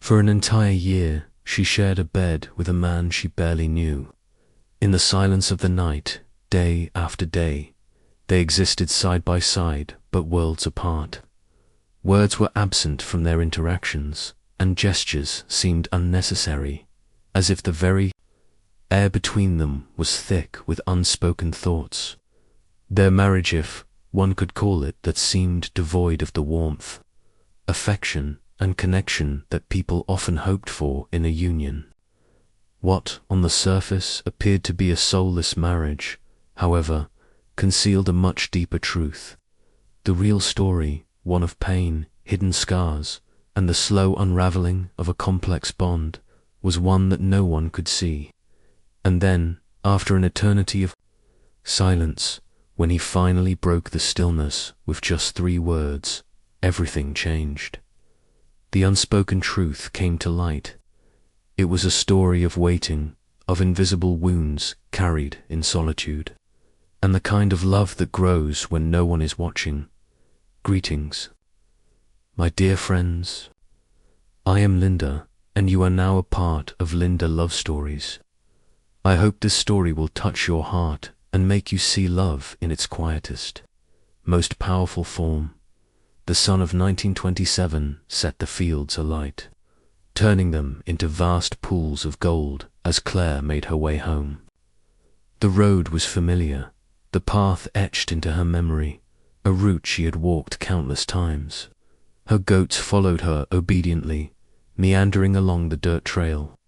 For an entire year, she shared a bed with a man she barely knew. In the silence of the night, day after day, they existed side by side, but worlds apart. Words were absent from their interactions, and gestures seemed unnecessary, as if the very air between them was thick with unspoken thoughts. Their marriage, if one could call it that, seemed devoid of the warmth, affection, and connection that people often hoped for in a union. What, on the surface, appeared to be a soulless marriage, however, concealed a much deeper truth. The real story, one of pain, hidden scars, and the slow unraveling of a complex bond, was one that no one could see. And then, after an eternity of silence, when he finally broke the stillness with just 3 words, everything changed. The unspoken truth came to light. It was a story of waiting, of invisible wounds carried in solitude, and the kind of love that grows when no one is watching. Greetings, my dear friends. I am Linda, and you are now a part of Linda Love Stories. I hope this story will touch your heart and make you see love in its quietest, most powerful form. The sun of 1927 set the fields alight, turning them into vast pools of gold as Claire made her way home. The road was familiar, the path etched into her memory, a route she had walked countless times. Her goats followed her obediently, meandering along the dirt trail.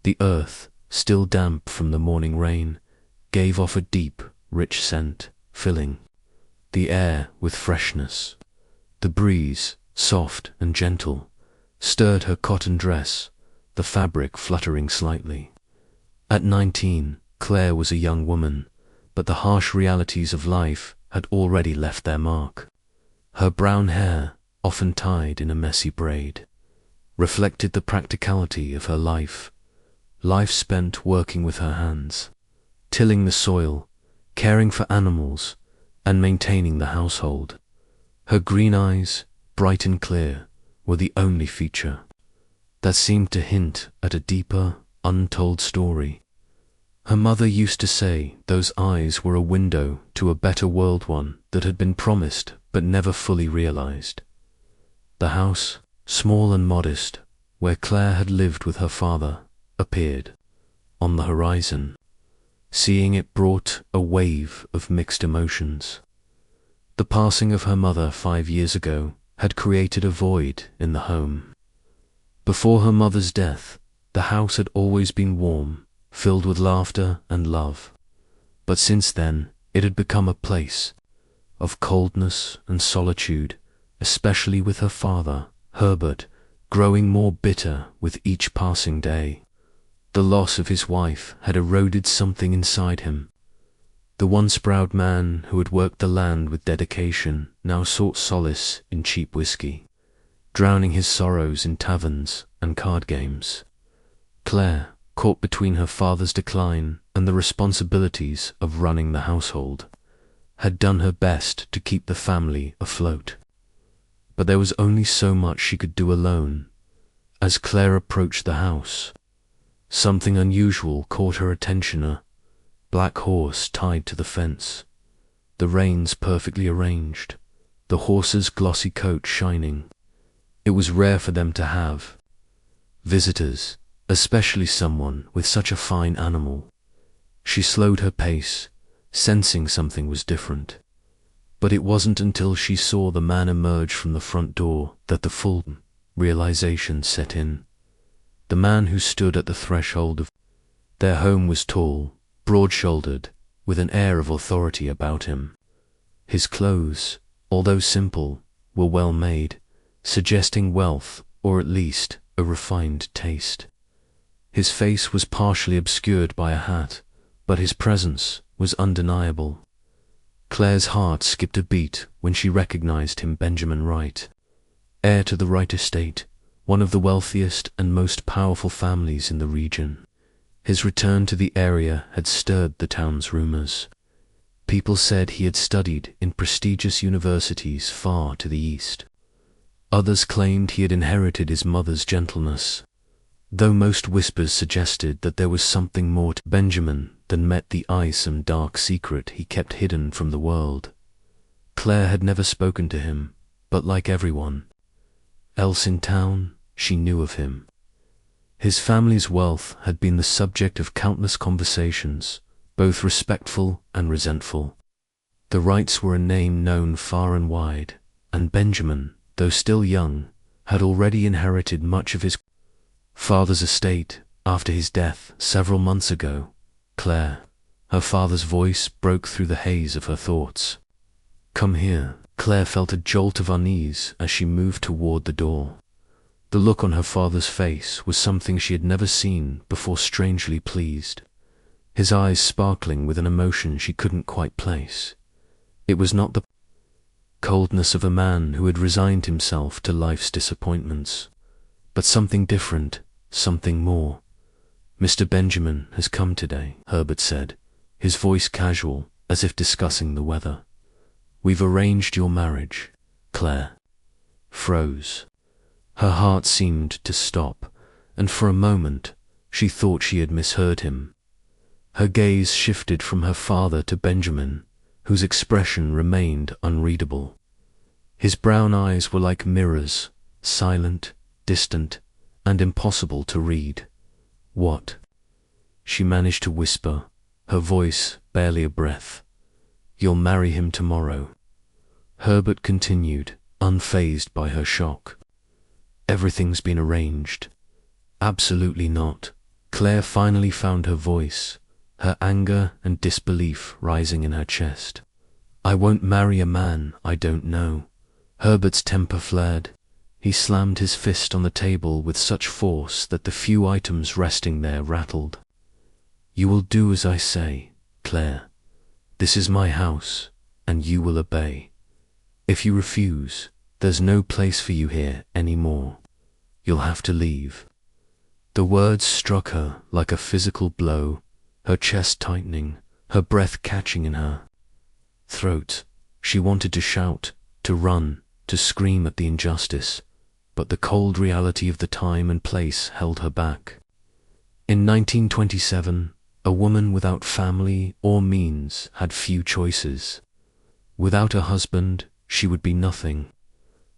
The earth, still damp from the morning rain, gave off a deep, rich scent, filling the air with freshness. The breeze, soft and gentle, stirred her cotton dress, the fabric fluttering slightly. At 19, Claire was a young woman, but the harsh realities of life had already left their mark. Her brown hair, often tied in a messy braid, reflected the practicality of her life spent working with her hands, tilling the soil, caring for animals, and maintaining the household. Her green eyes, bright and clear, were the only feature that seemed to hint at a deeper, untold story. Her mother used to say those eyes were a window to a better world, one that had been promised but never fully realized. The house, small and modest, where Claire had lived with her father, appeared on the horizon. Seeing it brought a wave of mixed emotions. The passing of her mother 5 years ago had created a void in the home. Before her mother's death, the house had always been warm, filled with laughter and love. But since then, it had become a place of coldness and solitude, especially with her father, Herbert, growing more bitter with each passing day. The loss of his wife had eroded something inside him. The once proud man who had worked the land with dedication now sought solace in cheap whiskey, drowning his sorrows in taverns and card games. Claire, caught between her father's decline and the responsibilities of running the household, had done her best to keep the family afloat. But there was only so much she could do alone. As Claire approached the house, something unusual caught her attention. A black horse tied to the fence, the reins perfectly arranged, the horse's glossy coat shining. It was rare for them to have visitors, especially someone with such a fine animal. She slowed her pace, sensing something was different. But it wasn't until she saw the man emerge from the front door that the full realization set in. The man who stood at the threshold of their home was tall, broad-shouldered, with an air of authority about him. His clothes, although simple, were well made, suggesting wealth or at least a refined taste. His face was partially obscured by a hat, but his presence was undeniable. Claire's heart skipped a beat when she recognized him. Benjamin Wright, heir to the Wright estate, one of the wealthiest and most powerful families in the region. His return to the area had stirred the town's rumors. People said he had studied in prestigious universities far to the east. Others claimed he had inherited his mother's gentleness, though most whispers suggested that there was something more to Benjamin than met the ice and dark secret he kept hidden from the world. Claire had never spoken to him, but like everyone else in town, she knew of him. His family's wealth had been the subject of countless conversations, both respectful and resentful. The Wrights were a name known far and wide, and Benjamin, though still young, had already inherited much of his father's estate after his death several months ago. Claire, her father's voice broke through the haze of her thoughts. "Come here." Claire felt a jolt of unease as she moved toward the door. The look on her father's face was something she had never seen before, strangely pleased, his eyes sparkling with an emotion she couldn't quite place. It was not the coldness of a man who had resigned himself to life's disappointments, but something different, something more. "Mr. Benjamin has come today," Herbert said, his voice casual, as if discussing the weather. "We've arranged your marriage." Claire froze. Her heart seemed to stop, and for a moment she thought she had misheard him. Her gaze shifted from her father to Benjamin, whose expression remained unreadable. His brown eyes were like mirrors, silent, distant, and impossible to read. "What?" she managed to whisper, her voice barely a breath. "You'll marry him tomorrow," Herbert continued, unfazed by her shock. "Everything's been arranged." "Absolutely not." Claire finally found her voice, her anger and disbelief rising in her chest. "I won't marry a man I don't know." Herbert's temper flared. He slammed his fist on the table with such force that the few items resting there rattled. "You will do as I say, Claire. This is my house, and you will obey. If you refuse, there's no place for you here anymore. You'll have to leave." The words struck her like a physical blow, her chest tightening, her breath catching in her throat. She wanted to shout, to run, to scream at the injustice, but the cold reality of the time and place held her back. In 1927, a woman without family or means had few choices. Without a husband, she would be nothing.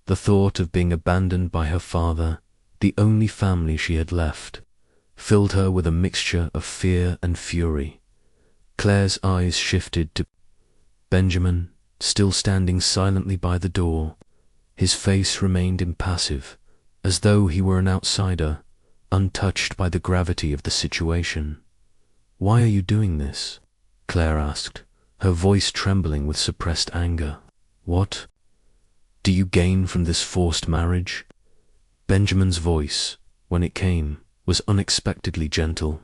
The thought of being abandoned by her father, the only family she had left, filled her with a mixture of fear and fury. Claire's eyes shifted to Benjamin, still standing silently by the door. His face remained impassive, as though he were an outsider, untouched by the gravity of the situation. "Why are you doing this?" Claire asked, her voice trembling with suppressed anger. "What do you gain from this forced marriage?" Benjamin's voice, when it came, was unexpectedly gentle.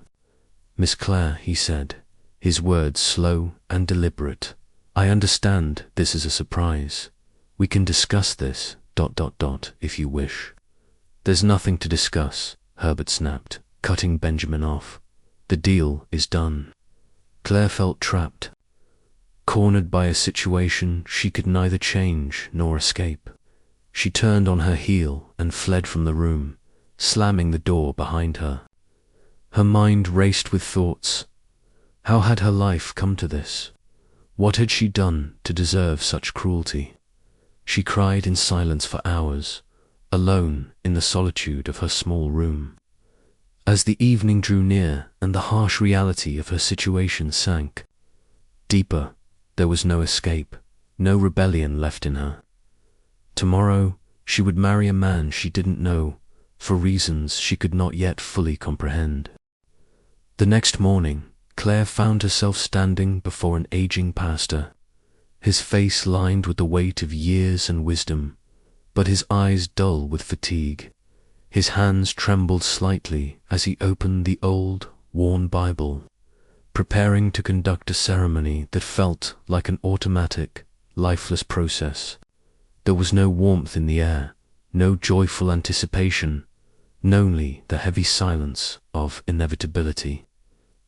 "Miss Claire," he said, his words slow and deliberate, "I understand this is a surprise. We can discuss this, if you wish." "There's nothing to discuss," Herbert snapped, cutting Benjamin off. "The deal is done." Claire felt trapped, cornered by a situation she could neither change nor escape. She turned on her heel and fled from the room, slamming the door behind her. Her mind raced with thoughts. How had her life come to this? What had she done to deserve such cruelty? She cried in silence for hours, alone in the solitude of her small room. As the evening drew near and the harsh reality of her situation sank deeper, there was no escape, no rebellion left in her. Tomorrow she would marry a man she didn't know, for reasons she could not yet fully comprehend. The next morning, Claire found herself standing before an aging pastor, his face lined with the weight of years and wisdom, but his eyes dull with fatigue. His hands trembled slightly as he opened the old, worn Bible, preparing to conduct a ceremony that felt like an automatic, lifeless process. There was no warmth in the air, no joyful anticipation, only the heavy silence of inevitability.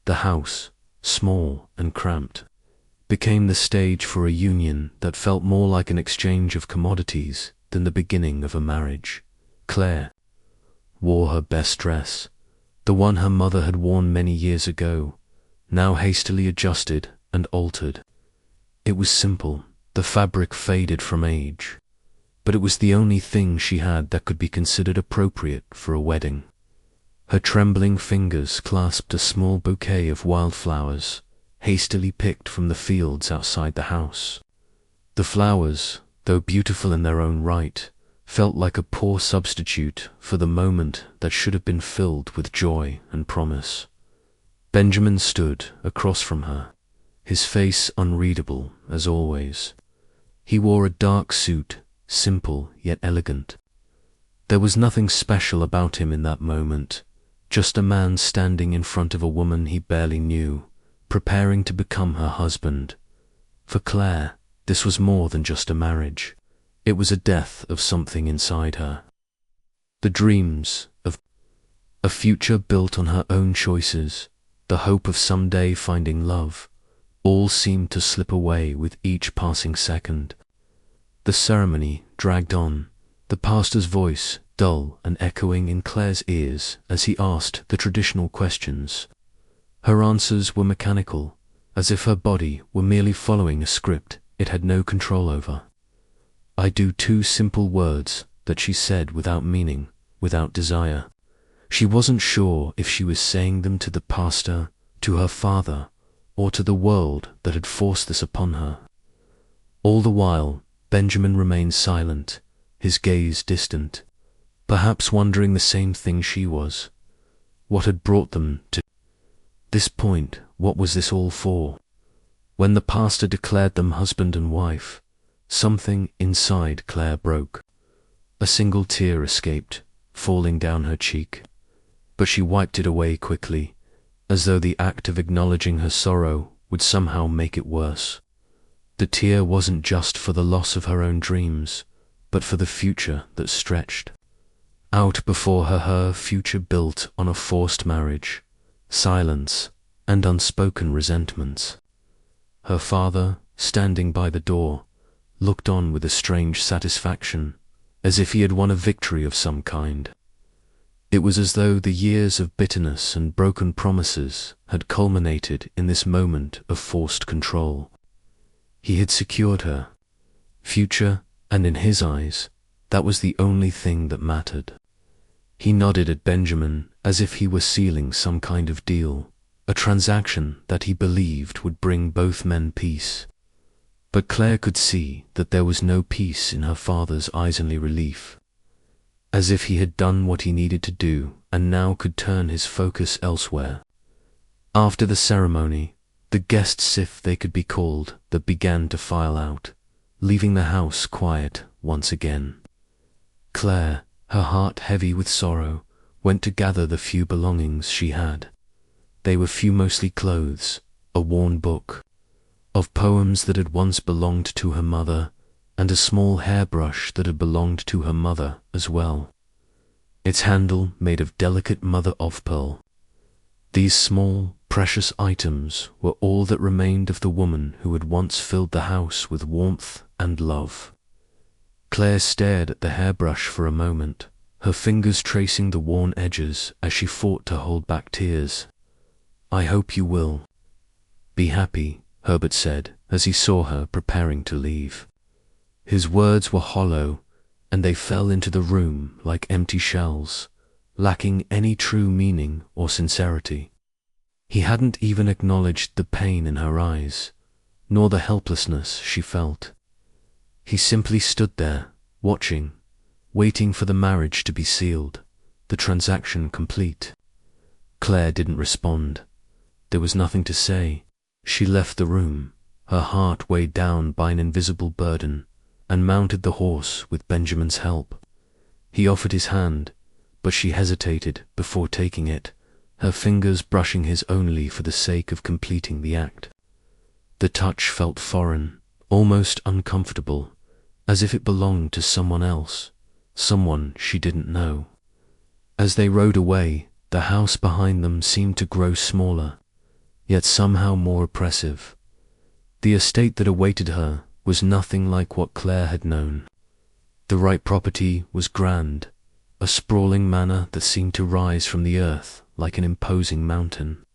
The house, small and cramped, became the stage for a union that felt more like an exchange of commodities than the beginning of a marriage. Claire wore her best dress, the one her mother had worn many years ago, now hastily adjusted and altered. It was simple, the fabric faded from age, but it was the only thing she had that could be considered appropriate for a wedding. Her trembling fingers clasped a small bouquet of wildflowers, hastily picked from the fields outside the house. The flowers, though beautiful in their own right, felt like a poor substitute for the moment that should have been filled with joy and promise. Benjamin stood across from her, his face unreadable as always. He wore a dark suit, simple yet elegant. There was nothing special about him in that moment, just a man standing in front of a woman he barely knew, preparing to become her husband. For Claire, this was more than just a marriage. It was a death of something inside her. The dreams of a future built on her own choices, the hope of someday finding love, all seemed to slip away with each passing second. The ceremony dragged on, the pastor's voice dull and echoing in Claire's ears as he asked the traditional questions. Her answers were mechanical, as if her body were merely following a script it had no control over. "I do," two simple words that she said without meaning, without desire. She wasn't sure if she was saying them to the pastor, to her father, or to the world that had forced this upon her. All the while, Benjamin remained silent, his gaze distant, perhaps wondering the same thing she was. What had brought them to this point? What was this all for? When the pastor declared them husband and wife, something inside Claire broke. A single tear escaped, falling down her cheek, but she wiped it away quickly, as though the act of acknowledging her sorrow would somehow make it worse. The tear wasn't just for the loss of her own dreams, but for the future that stretched out before her, her future built on a forced marriage, silence, and unspoken resentments. Her father, standing by the door, looked on with a strange satisfaction, as if he had won a victory of some kind. It was as though the years of bitterness and broken promises had culminated in this moment of forced control. He had secured her future, and in his eyes, that was the only thing that mattered. He nodded at Benjamin as if he were sealing some kind of deal, a transaction that he believed would bring both men peace. But Claire could see that there was no peace in her father's eyes, only relief, as if he had done what he needed to do and now could turn his focus elsewhere. After the ceremony, the guests, if they could be called, that began to file out, leaving the house quiet once again. Claire, her heart heavy with sorrow, went to gather the few belongings she had. They were few, mostly clothes, a worn book of poems that had once belonged to her mother, and a small hairbrush that had belonged to her mother as well, its handle made of delicate mother-of-pearl. These small, precious items were all that remained of the woman who had once filled the house with warmth and love. Claire stared at the hairbrush for a moment, her fingers tracing the worn edges as she fought to hold back tears. "I hope you will be happy," Herbert said as he saw her preparing to leave. His words were hollow, and they fell into the room like empty shells, lacking any true meaning or sincerity. He hadn't even acknowledged the pain in her eyes, nor the helplessness she felt. He simply stood there, watching, waiting for the marriage to be sealed, the transaction complete. Claire didn't respond. There was nothing to say. She left the room, her heart weighed down by an invisible burden, and mounted the horse with Benjamin's help. He offered his hand, but she hesitated before taking it, her fingers brushing his only for the sake of completing the act. The touch felt foreign, almost uncomfortable, as if it belonged to someone else, someone she didn't know. As they rode away, the house behind them seemed to grow smaller, yet somehow more oppressive. The estate that awaited her was nothing like what Claire had known. The right property was grand, a sprawling manor that seemed to rise from the earth like an imposing mountain.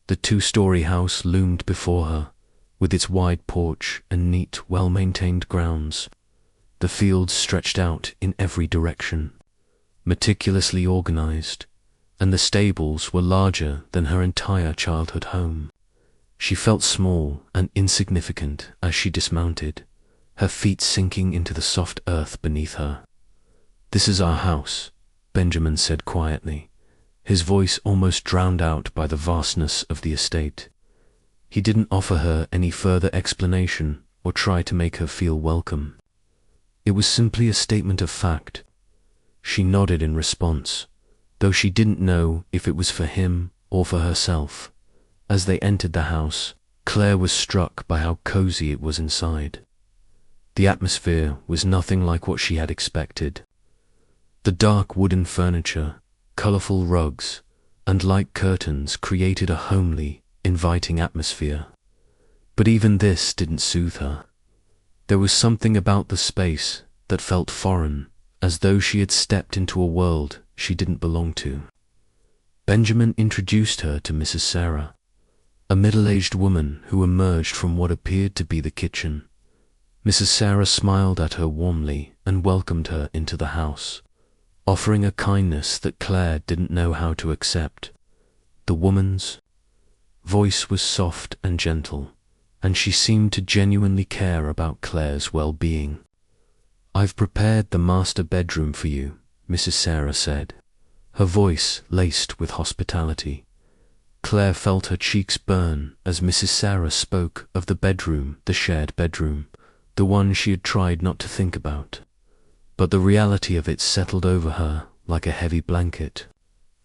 The two-story house loomed before her, with its wide porch and neat, well-maintained grounds. The fields stretched out in every direction, meticulously organized, and the stables were larger than her entire childhood home. She felt small and insignificant as she dismounted, her feet sinking into the soft earth beneath her. "This is our house," Benjamin said quietly, his voice almost drowned out by the vastness of the estate. He didn't offer her any further explanation or try to make her feel welcome. It was simply a statement of fact. She nodded in response, though she didn't know if it was for him or for herself. As they entered the house, Claire was struck by how cozy it was inside. The atmosphere was nothing like what she had expected. The dark wooden furniture, colorful rugs, and light curtains created a homely, inviting atmosphere. But even this didn't soothe her. There was something about the space that felt foreign, as though she had stepped into a world she didn't belong to. Benjamin introduced her to Mrs. Sarah, a middle-aged woman who emerged from what appeared to be the kitchen. Mrs. Sarah smiled at her warmly and welcomed her into the house, offering a kindness that Claire didn't know how to accept. The woman's voice was soft and gentle, and she seemed to genuinely care about Claire's well-being. "I've prepared the master bedroom for you," Mrs. Sarah said, her voice laced with hospitality. Claire felt her cheeks burn as Mrs. Sarah spoke of the bedroom, the shared bedroom, the one she had tried not to think about. But the reality of it settled over her like a heavy blanket.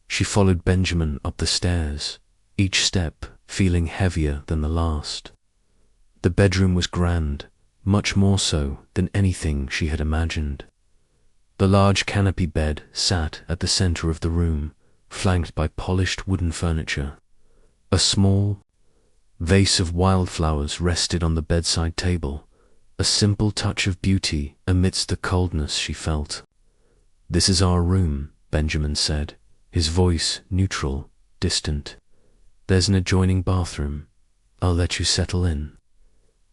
She followed Benjamin up the stairs, each step feeling heavier than the last. The bedroom was grand, much more so than anything she had imagined. The large canopy bed sat at the center of the room, flanked by polished wooden furniture. A small vase of wildflowers rested on the bedside table, a simple touch of beauty amidst the coldness she felt. "This is our room," Benjamin said, his voice neutral, distant. "There's an adjoining bathroom. I'll let you settle in.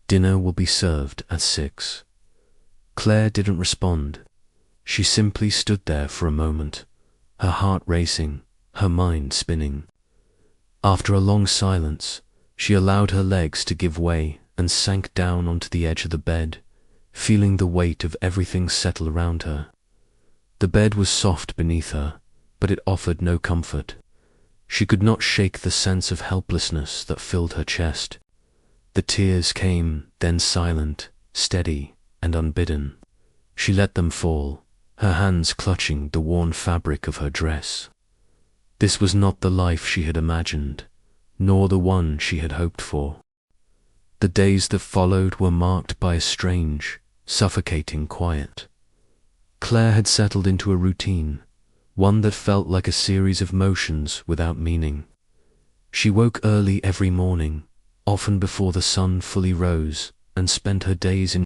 Dinner will be served at 6. Claire didn't respond. She simply stood there for a moment, her heart racing, her mind spinning. After a long silence, she allowed her legs to give way and sank down onto the edge of the bed, feeling the weight of everything settle around her. The bed was soft beneath her, but it offered no comfort. She could not shake the sense of helplessness that filled her chest. The tears came, then silent, steady, and unbidden. She let them fall, her hands clutching the worn fabric of her dress. This was not the life she had imagined, nor the one she had hoped for. The days that followed were marked by a strange, suffocating quiet. Claire had settled into a routine, one that felt like a series of motions without meaning. She woke early every morning, often before the sun fully rose, and spent her days in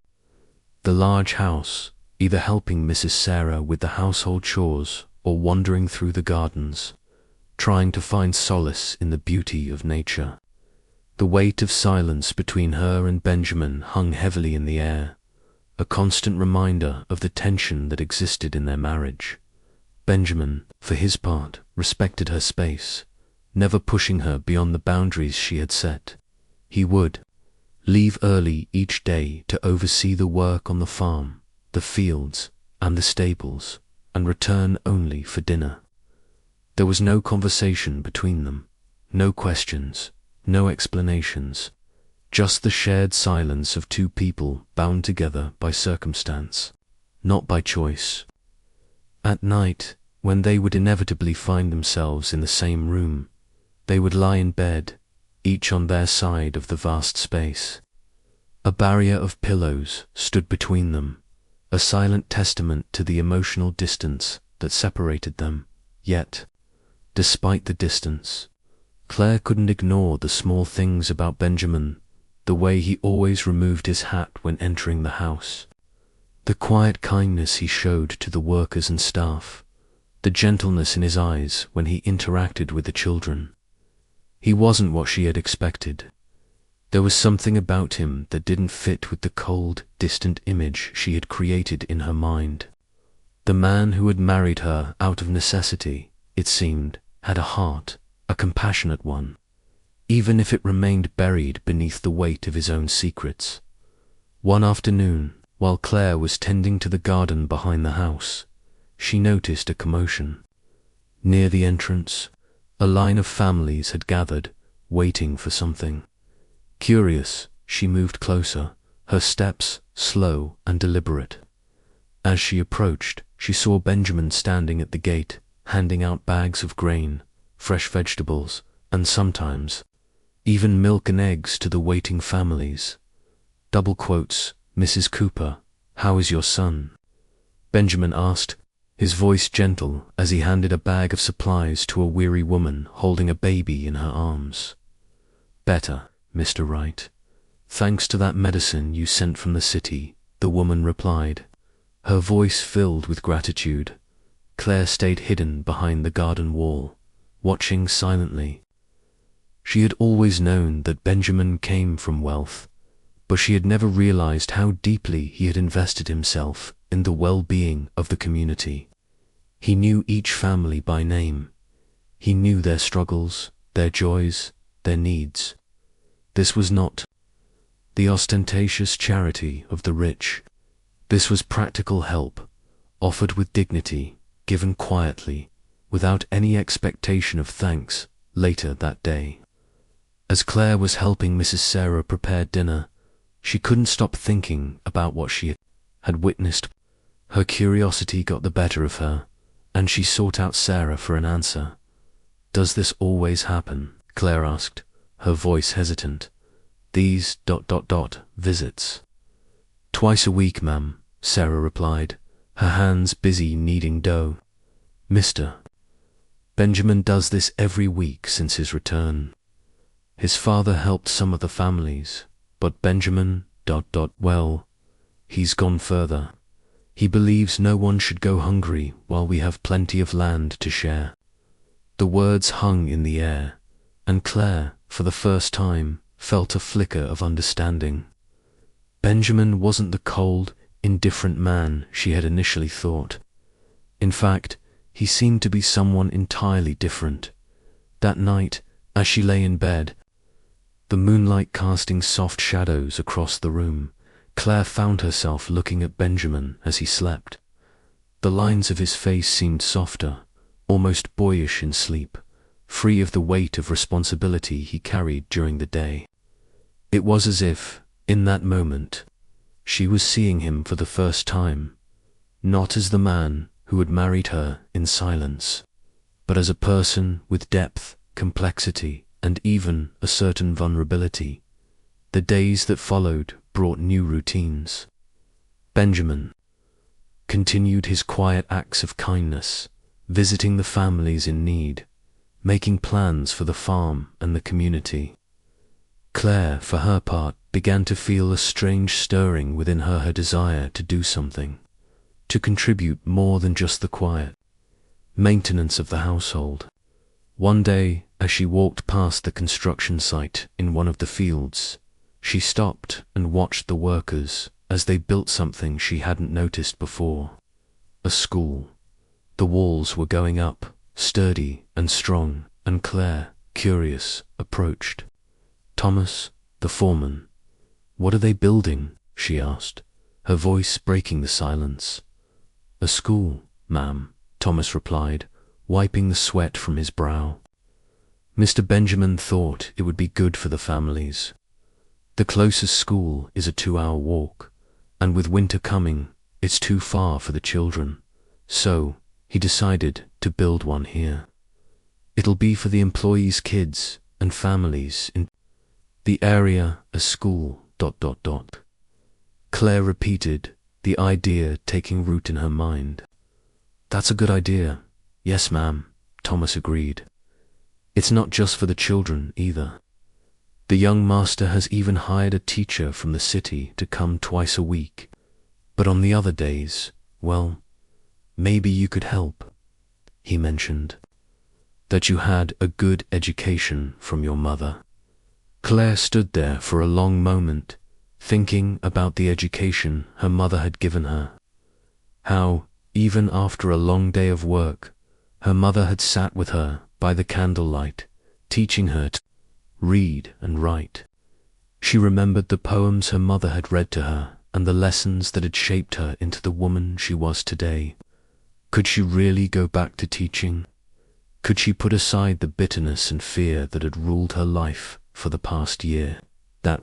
the large house, either helping Mrs. Sarah with the household chores or wandering through the gardens, trying to find solace in the beauty of nature. The weight of silence between her and Benjamin hung heavily in the air, a constant reminder of the tension that existed in their marriage. Benjamin, for his part, respected her space, never pushing her beyond the boundaries she had set. He would leave early each day to oversee the work on the farm, the fields, and the stables, and return only for dinner. There was no conversation between them, no questions, no explanations, just the shared silence of two people bound together by circumstance, not by choice. At night, when they would inevitably find themselves in the same room, they would lie in bed, each on their side of the vast space. A barrier of pillows stood between them, a silent testament to the emotional distance that separated them. Yet, despite the distance, Claire couldn't ignore the small things about Benjamin, the way he always removed his hat when entering the house, The quiet kindness he showed to the workers and staff, the gentleness in his eyes when he interacted with the children. He wasn't what she had expected. There was something about him that didn't fit with the cold, distant image she had created in her mind. The man who had married her out of necessity, it seemed, had a heart, a compassionate one, even if it remained buried beneath the weight of his own secrets. One afternoon, while Claire was tending to the garden behind the house, she noticed a commotion. Near the entrance, a line of families had gathered, waiting for something. Curious, she moved closer, her steps slow and deliberate. As she approached, she saw Benjamin standing at the gate, handing out bags of grain, fresh vegetables, and sometimes even milk and eggs to the waiting families. Double quotes, "Mrs. Cooper, how is your son?" Benjamin asked, his voice gentle as he handed a bag of supplies to a weary woman holding a baby in her arms. "Better, Mr. Wright. Thanks to that medicine you sent from the city," the woman replied, her voice filled with gratitude. Claire stayed hidden behind the garden wall, watching silently. She had always known that Benjamin came from wealth, but she had never realized how deeply he had invested himself in the well-being of the community. He knew each family by name. He knew their struggles, their joys, their needs. This was not the ostentatious charity of the rich. This was practical help, offered with dignity, given quietly, without any expectation of thanks. Later that day, as Claire was helping Mrs. Sarah prepare dinner, she couldn't stop thinking about what she had witnessed. Her curiosity got the better of her, and she sought out Sarah for an answer. "Does this always happen?" Claire asked, her voice hesitant. "These ... visits?" "Twice a week, ma'am," Sarah replied, her hands busy kneading dough. "Mr. Benjamin does this every week since his return. His father helped some of the families, but Benjamin ... well, he's gone further. He believes no one should go hungry while we have plenty of land to share." The words hung in the air, and Claire, for the first time, felt a flicker of understanding. Benjamin wasn't the cold, indifferent man she had initially thought. In fact, he seemed to be someone entirely different. That night, as she lay in bed, the moonlight casting soft shadows across the room, Claire found herself looking at Benjamin as he slept. The lines of his face seemed softer, almost boyish in sleep, free of the weight of responsibility he carried during the day. It was as if, in that moment, she was seeing him for the first time, not as the man who had married her in silence, but as a person with depth, complexity, and even a certain vulnerability. The days that followed brought new routines. Benjamin continued his quiet acts of kindness, visiting the families in need, making plans for the farm and the community. Claire, for her part, began to feel a strange stirring within her desire to do something, to contribute more than just the quiet maintenance of the household. One day, as she walked past the construction site in one of the fields, she stopped and watched the workers as they built something she hadn't noticed before. A school. The walls were going up, sturdy and strong, and Claire, curious, approached. "Thomas, the foreman, what are they building?" she asked, her voice breaking the silence. "A school, ma'am," Thomas replied, wiping the sweat from his brow. Mr. Benjamin thought it would be good for the families. The closest school is a 2-hour walk, and with winter coming, it's too far for the children, so he decided to build one here. "It'll be for the employees' kids and families in the area, a school ... Claire repeated, the idea taking root in her mind. "That's a good idea. Yes, ma'am," Thomas agreed. "It's not just for the children either. The young master has even hired a teacher from the city to come twice a week. But on the other days, well, maybe you could help. He mentioned that you had a good education from your mother. Claire stood there for a long moment, thinking about the education her mother had given her. How, even after a long day of work, her mother had sat with her by the candlelight, teaching her to read and write. She remembered the poems her mother had read to her and the lessons that had shaped her into the woman she was today. Could she really go back to teaching? Could she put aside the bitterness and fear that had ruled her life for the past year? That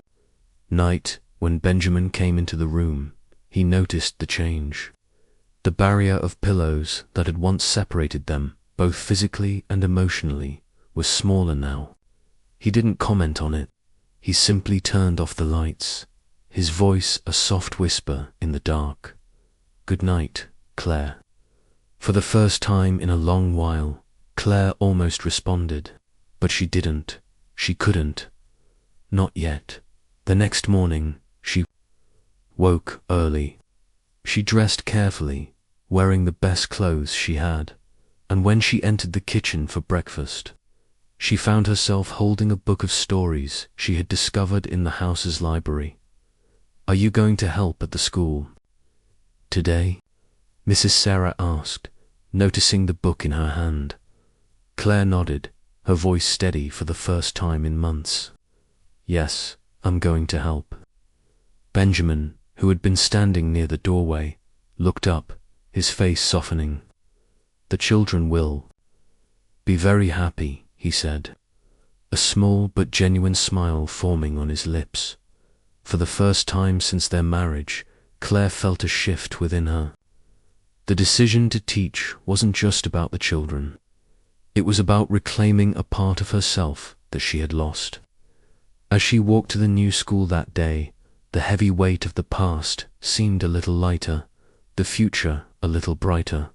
night, when Benjamin came into the room, he noticed the change. The barrier of pillows that had once separated them, both physically and emotionally, was smaller now. He didn't comment on it. He simply turned off the lights, his voice a soft whisper in the dark. "Good night, Claire." For the first time in a long while, Claire almost responded, but she didn't. She couldn't. Not yet. The next morning, she woke early. She dressed carefully, wearing the best clothes she had, and when she entered the kitchen for breakfast, she found herself holding a book of stories she had discovered in the house's library. "Are you going to help at the school today?" Mrs. Sarah asked, noticing the book in her hand. Claire nodded, her voice steady for the first time in months. "Yes, I'm going to help." Benjamin, who had been standing near the doorway, looked up, his face softening. "The children will be very happy," he said, a small but genuine smile forming on his lips. For the first time since their marriage, Claire felt a shift within her. The decision to teach wasn't just about the children. It was about reclaiming a part of herself that she had lost. As she walked to the new school that day, the heavy weight of the past seemed a little lighter, the future a little brighter.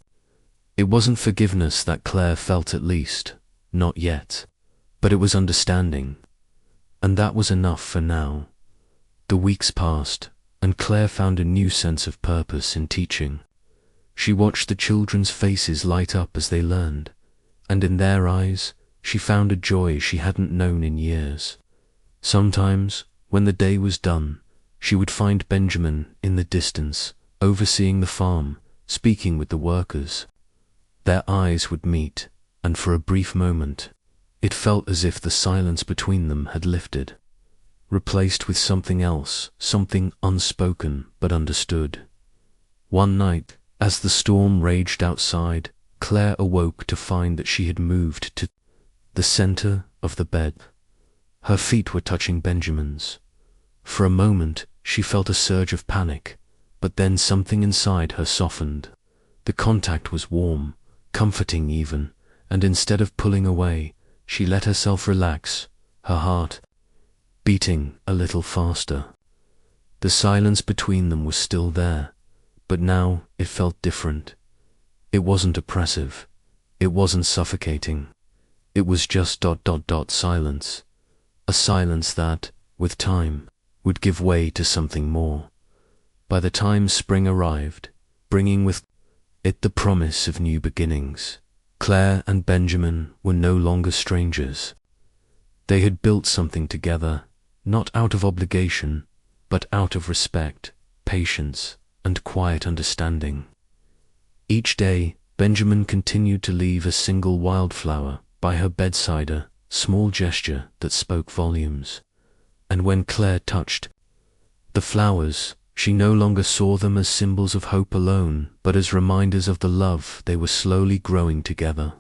It wasn't forgiveness that Claire felt, at least, not yet, but it was understanding. And that was enough for now. The weeks passed, and Claire found a new sense of purpose in teaching. She watched the children's faces light up as they learned, and in their eyes she found a joy she hadn't known in years. Sometimes, when the day was done, she would find Benjamin in the distance, overseeing the farm, speaking with the workers. Their eyes would meet, and for a brief moment, it felt as if the silence between them had lifted, replaced with something else, something unspoken but understood. One night, as the storm raged outside, Claire awoke to find that she had moved to the center of the bed. Her feet were touching Benjamin's. For a moment, she felt a surge of panic, but then something inside her softened. The contact was warm, comforting even, and instead of pulling away, she let herself relax, her heart beating a little faster. The silence between them was still there, but now it felt different. It wasn't oppressive. It wasn't suffocating. It was just silence. A silence that, with time, would give way to something more. By the time spring arrived, bringing with it the promise of new beginnings, Claire and Benjamin were no longer strangers. They had built something together, not out of obligation, but out of respect, patience, and quiet understanding. Each day, Benjamin continued to leave a single wildflower by her bedside, a small gesture that spoke volumes. And when Claire touched the flowers, she no longer saw them as symbols of hope alone, but as reminders of the love they were slowly growing together.